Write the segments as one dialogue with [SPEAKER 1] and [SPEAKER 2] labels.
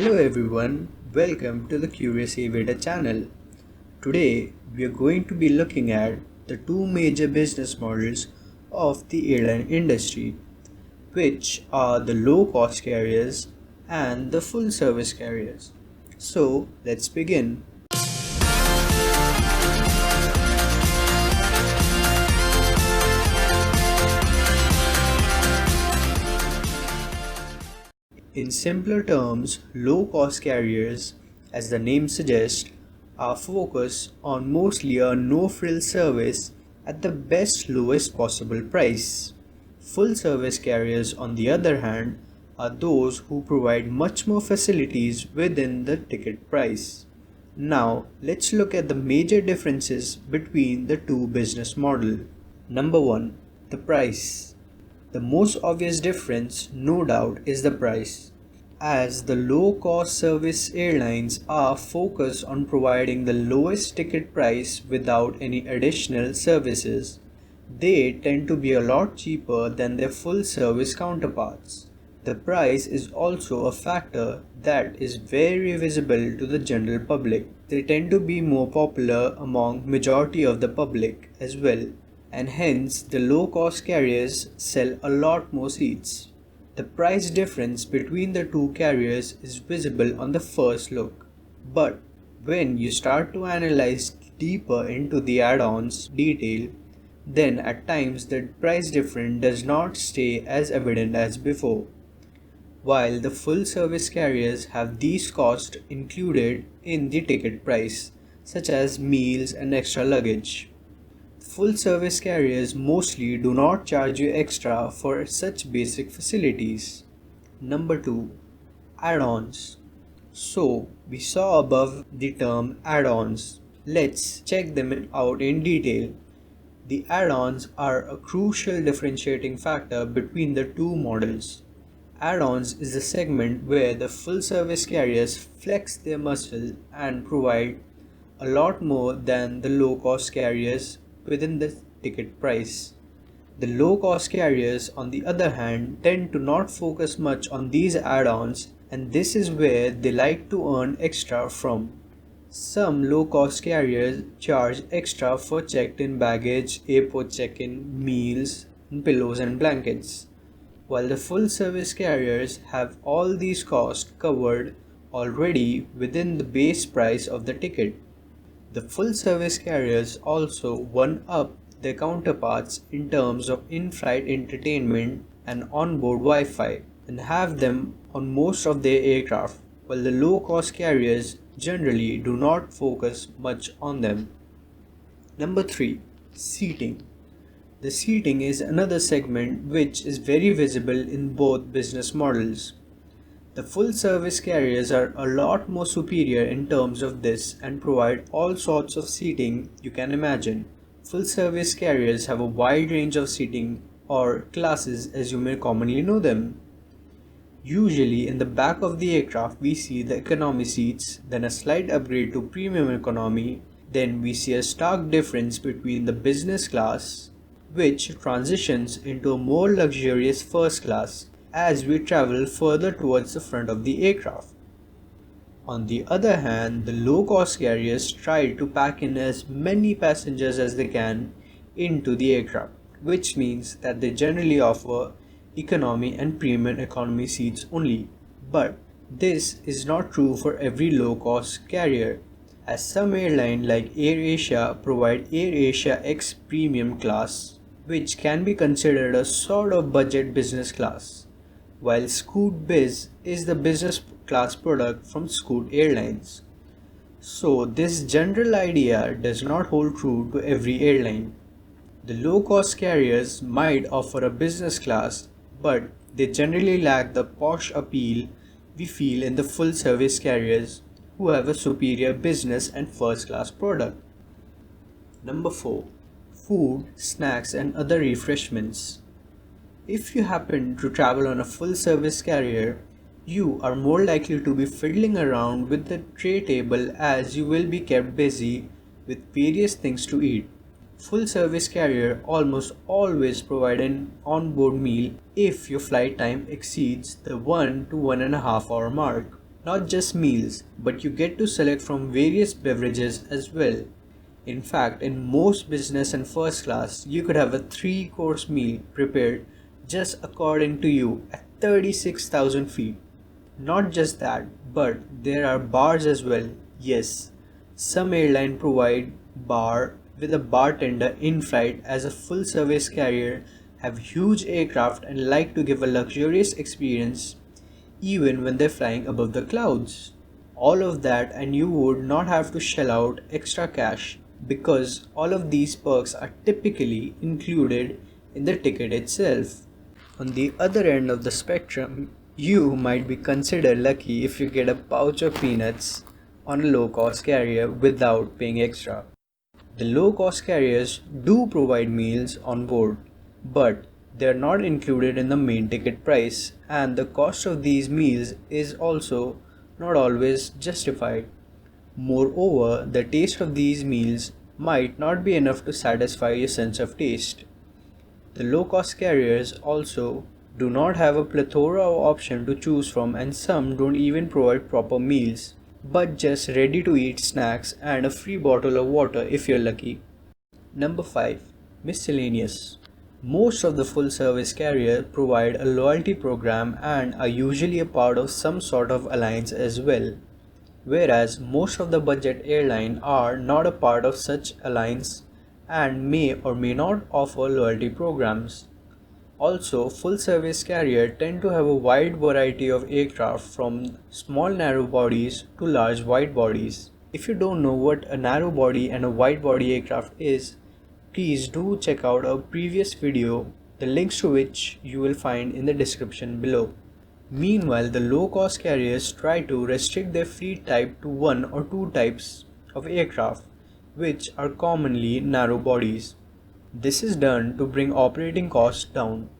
[SPEAKER 1] Hello everyone, welcome to the Curious Aviator channel. Today we are going to be looking at the two major business models of the airline industry, which are the low-cost carriers and the full-service carriers. So let's begin. In simpler terms, low-cost carriers, as the name suggests, are focused on mostly a no-frills service at the best lowest possible price. Full-service carriers, on the other hand, are those who provide much more facilities within the ticket price. Now, let's look at the major differences between the two business models. Number 1. The price. The most obvious difference, no doubt, is the price. As the low-cost service airlines are focused on providing the lowest ticket price without any additional services, they tend to be a lot cheaper than their full-service counterparts. The price is also a factor that is very visible to the general public. They tend to be more popular among majority of the public as well, and hence the low-cost carriers sell a lot more seats. The price difference between the two carriers is visible on the first look, but when you start to analyze deeper into the add-ons detail, then at times the price difference does not stay as evident as before. While the full-service carriers have these costs included in the ticket price, such as meals and extra luggage. Full-service carriers mostly do not charge you extra for such basic facilities. Number 2. Add-ons. So, we saw above the term add-ons. Let's check them out in detail. The add-ons are a crucial differentiating factor between the two models. Add-ons is the segment where the full-service carriers flex their muscle and provide a lot more than the low-cost carriers within the ticket price. The low-cost carriers, on the other hand, tend to not focus much on these add-ons, and this is where they like to earn extra from. Some low-cost carriers charge extra for checked-in baggage, airport check-in, meals, and pillows and blankets, while the full-service carriers have all these costs covered already within the base price of the ticket. The full-service carriers also one-up their counterparts in terms of in-flight entertainment and onboard Wi-Fi and have them on most of their aircraft, while the low-cost carriers generally do not focus much on them. Number 3. Seating. The seating is another segment which is very visible in both business models. The full-service carriers are a lot more superior in terms of this and provide all sorts of seating you can imagine. Full-service carriers have a wide range of seating or classes as you may commonly know them. Usually in the back of the aircraft we see the economy seats, then a slight upgrade to premium economy, then we see a stark difference between the business class, which transitions into a more luxurious first class as we travel further towards the front of the aircraft. On the other hand, the low-cost carriers try to pack in as many passengers as they can into the aircraft, which means that they generally offer economy and premium economy seats only. But this is not true for every low-cost carrier, as some airlines like AirAsia provide AirAsia X Premium class, which can be considered a sort of budget business class, while Scoot Biz is the business class product from Scoot Airlines. So this general idea does not hold true to every airline. The low-cost carriers might offer a business class, but they generally lack the posh appeal we feel in the full-service carriers who have a superior business and first-class product. Number 4. Food, snacks and other refreshments. If you happen to travel on a full-service carrier, you are more likely to be fiddling around with the tray table as you will be kept busy with various things to eat. Full-service carrier almost always provide an onboard meal if your flight time exceeds the 1 to 1.5 hour mark. Not just meals, but you get to select from various beverages as well. In fact, in most business and first class, you could have a 3-course meal prepared just according to you at 36,000 feet. Not just that, but there are bars as well. Yes, some airlines provide bar with a bartender in flight, as a full service carrier have huge aircraft and like to give a luxurious experience even when they're flying above the clouds. All of that, and you would not have to shell out extra cash because all of these perks are typically included in the ticket itself. On the other end of the spectrum, you might be considered lucky if you get a pouch of peanuts on a low cost carrier without paying extra. The low cost carriers do provide meals on board, but they are not included in the main ticket price, and the cost of these meals is also not always justified. Moreover, the taste of these meals might not be enough to satisfy your sense of taste. The low-cost carriers also do not have a plethora of options to choose from, and some don't even provide proper meals, but just ready-to-eat snacks and a free bottle of water if you're lucky. Number 5. Miscellaneous. Most of the full-service carriers provide a loyalty program and are usually a part of some sort of alliance as well, whereas most of the budget airlines are not a part of such alliance and may or may not offer loyalty programs. Also, full-service carriers tend to have a wide variety of aircraft, from small narrow bodies to large wide bodies. If you don't know what a narrow body and a wide body aircraft is, please do check out our previous video, the links to which you will find in the description below. Meanwhile, the low-cost carriers try to restrict their fleet type to 1 or 2 types of aircraft, which are commonly narrow bodies. This is done to bring operating costs down.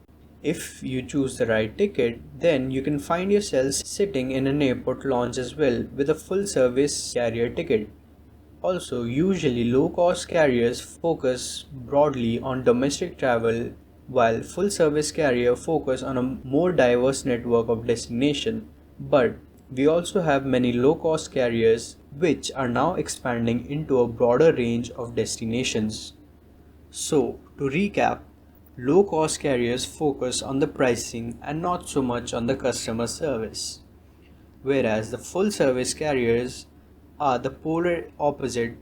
[SPEAKER 1] If you choose the right ticket, then you can find yourself sitting in an airport lounge as well with a full-service carrier ticket. Also, usually low-cost carriers focus broadly on domestic travel, while full-service carriers focus on a more diverse network of destinations. But we also have many low-cost carriers which are now expanding into a broader range of destinations. So, to recap, low-cost carriers focus on the pricing and not so much on the customer service, whereas the full-service carriers are the polar opposite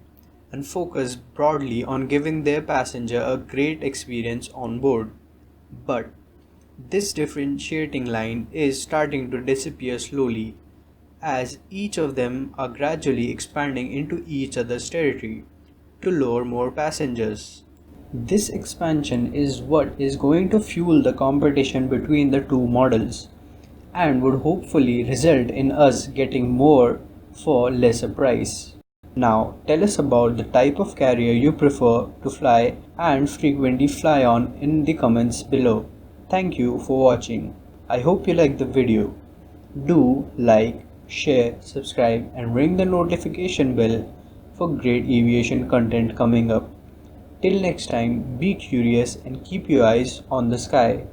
[SPEAKER 1] and focus broadly on giving their passenger a great experience on board. But this differentiating line is starting to disappear slowly, as each of them are gradually expanding into each other's territory to lure more passengers. This expansion is what is going to fuel the competition between the two models and would hopefully result in us getting more for lesser price. Now tell us about the type of carrier you prefer to fly and frequently fly on in the comments below. Thank you for watching. I hope you liked the video. Do like, share, subscribe and ring the notification bell for great aviation content coming up. Till next time, be curious and keep your eyes on the sky.